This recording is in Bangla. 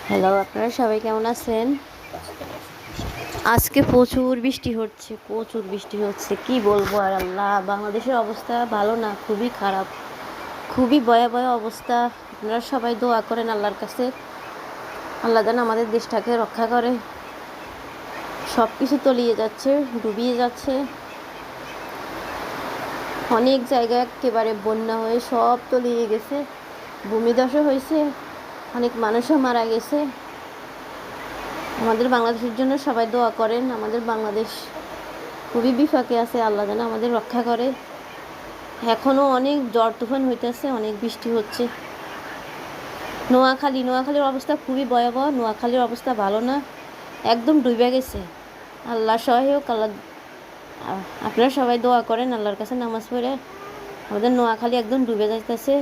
হ্যালো, আপনারা সবাই কেমন আছেন? আজকে প্রচুর বৃষ্টি হচ্ছে, প্রচুর বৃষ্টি হচ্ছে। কি বলবো আর আল্লাহ, বাংলাদেশের অবস্থা ভালো না, খুবই খারাপ, খুবই ভয়াবহ অবস্থা। আপনারা সবাই দোয়া করেন আল্লাহর কাছে, আল্লাহ যেন আমাদের দেশটাকে রক্ষা করে। সব কিছু তলিয়ে যাচ্ছে, ডুবিয়ে যাচ্ছে। অনেক জায়গায় একেবারে বন্যা হয়ে সব তলিয়ে গেছে, ভূমিধসও হয়েছে, অনেক মানুষও মারা গেছে। আমাদের বাংলাদেশের জন্য সবাই দোয়া করেন। আমাদের বাংলাদেশ খুবই বিপাকে আছে, আল্লাহ যেন আমাদের রক্ষা করে। এখনও অনেক ঝড় তুফান হইতেছে, অনেক বৃষ্টি হচ্ছে। নোয়াখালীর অবস্থা খুবই ভয়াবহ। নোয়াখালীর অবস্থা ভালো না, একদম ডুবে গেছে। আল্লাহ সহায়ক। আল্লাহ, আপনারা সবাই দোয়া করেন আল্লাহর কাছে নামাজ পড়ে। আমাদের নোয়াখালী একদম ডুবে যাইতেছে।